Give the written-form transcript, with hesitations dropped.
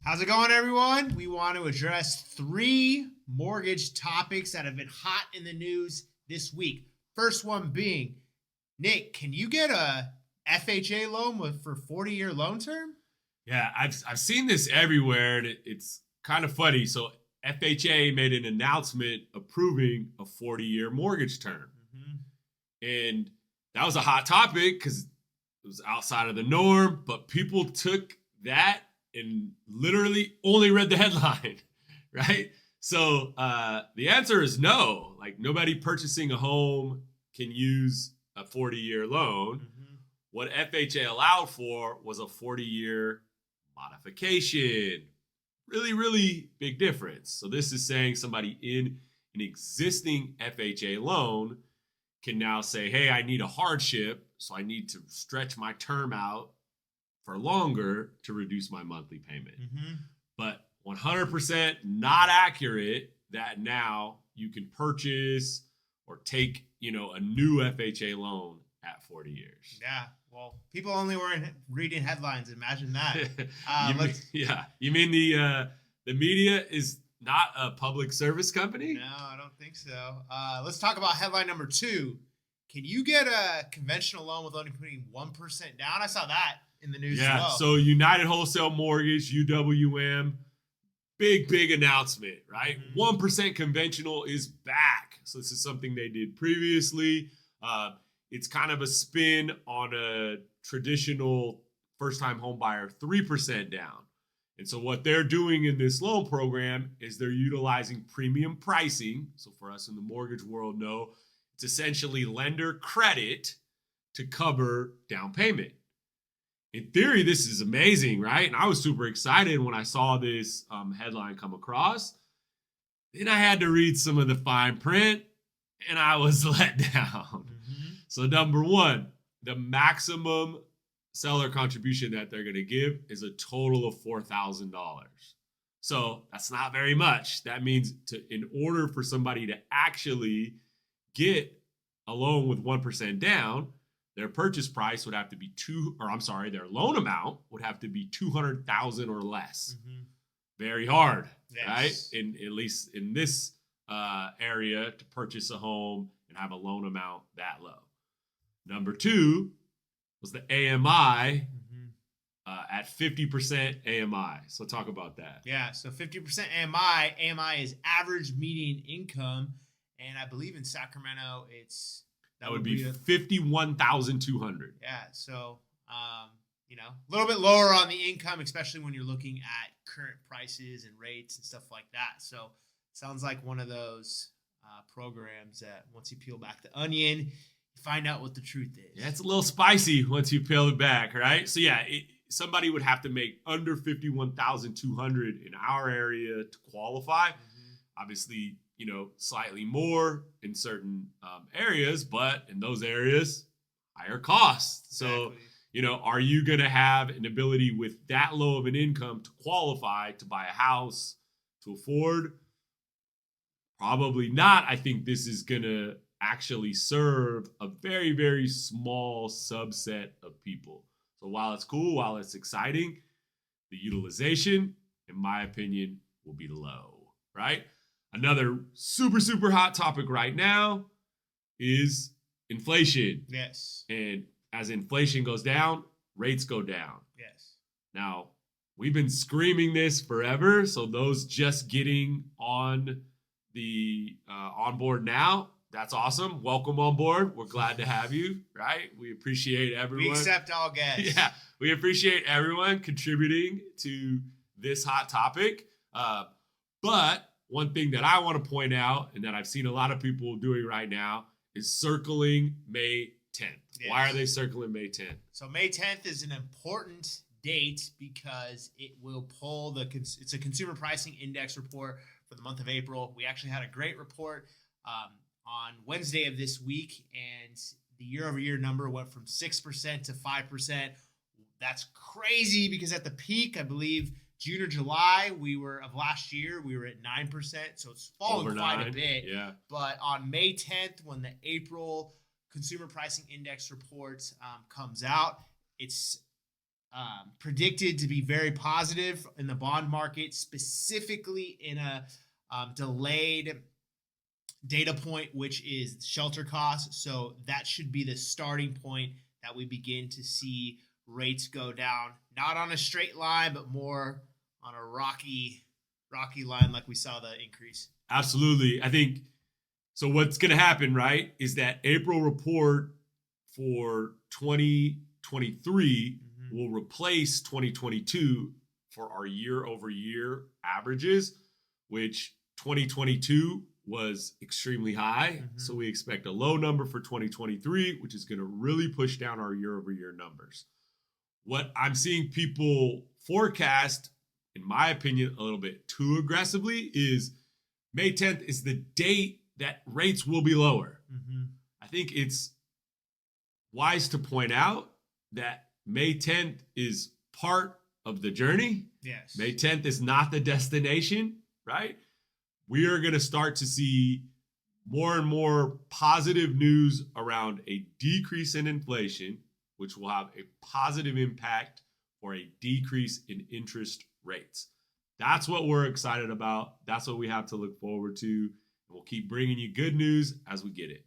How's it going, everyone? We want to address three mortgage topics that have been hot in the news this week. First one being, Nick, can you get a FHA loan for 40-year loan term? Yeah, I've seen this everywhere, and it's kind of funny. So FHA made an announcement approving a 40-year mortgage term. And that was a hot topic because it was outside of the norm, but people took that and literally only read the headline, right? So the answer is no. Like, nobody purchasing a home can use a 40-year loan. What FHA allowed for was a 40-year modification. Really, really big difference. So this is saying somebody in an existing FHA loan can now say, hey, I need a hardship, so I need to stretch my term out for longer to reduce my monthly payment. But 100% not accurate that now you can purchase or take, a new FHA loan at 40 years. Yeah, well, people only were reading headlines. Imagine that. You mean the media is not a public service company? No, I don't think so. Let's talk about headline number 2. Can you get a conventional loan with only putting 1% down? I saw that in the news as well. So United Wholesale Mortgage, UWM, big announcement, right? 1% conventional is back. So this is something they did previously. It's kind of a spin on a traditional first-time home buyer 3% down. And so what they're doing in this loan program is they're utilizing premium pricing. So for us in the mortgage world, it's essentially lender credit to cover down payment. In theory, this is amazing, right? And I was super excited when I saw this headline come across. Then I had to read some of the fine print, and I was let down. So number one, the maximum seller contribution that they're going to give is a total of $4,000. So that's not very much. That means in order for somebody to actually get a loan with 1% down, their purchase price would have to be their loan amount would have to be $200,000 or less. Very hard, right? At least in this area, to purchase a home and have a loan amount that low. Number 2 was the AMI at 50% AMI. So talk about that. Yeah, so 50% AMI. AMI is average median income. And I believe in Sacramento, that would be 51,200. Yeah, so a little bit lower on the income, especially when you're looking at current prices and rates and stuff like that. So sounds like one of those programs that once you peel back the onion, you find out what the truth is. Yeah, it's a little spicy once you peel it back, right? So yeah, somebody would have to make under 51,200 in our area to qualify. Obviously, slightly more in certain areas, but in those areas, higher costs. Exactly. So, are you going to have an ability with that low of an income to qualify to buy a house, to afford? Probably not. I think this is going to actually serve a very, very small subset of people. So while it's cool, while it's exciting, the utilization, in my opinion, will be low, right? Another super, super hot topic right now is inflation. Yes. And as inflation goes down, rates go down. Yes. Now, we've been screaming this forever. So those just getting on the on board now, that's awesome. Welcome on board. We're glad to have you, right? We appreciate everyone. We accept all guests. Yeah, we appreciate everyone contributing to this hot topic. But one thing that I want to point out, and that I've seen a lot of people doing right now, is circling May 10th. Yes. Why are they circling May 10th? So May 10th is an important date because it will pull it's a consumer pricing index report for the month of April. We actually had a great report on Wednesday of this week, and the year-over-year number went from 6% to 5%. That's crazy because at the peak, I believe, June or July of last year, we were at 9%, so it's fallen quite a bit. Yeah. But on May 10th, when the April Consumer Pricing Index report comes out, it's predicted to be very positive in the bond market, specifically in a delayed data point, which is shelter costs. So that should be the starting point that we begin to see rates go down, not on a straight line, but more on a rocky line like we saw the increase. Absolutely. I think so. What's going to happen, right, is that April report for 2023 will replace 2022 for our year over year averages, which 2022 was extremely high. So we expect a low number for 2023, which is going to really push down our year over year numbers. What I'm seeing people forecast, in my opinion, a little bit too aggressively is May 10th is the date that rates will be lower. I think it's wise to point out that May 10th is part of the journey. Yes. May 10th is not the destination, right? We are going to start to see more and more positive news around a decrease in inflation, which will have a positive impact for a decrease in interest rates. That's what we're excited about. That's what we have to look forward to. And we'll keep bringing you good news as we get it.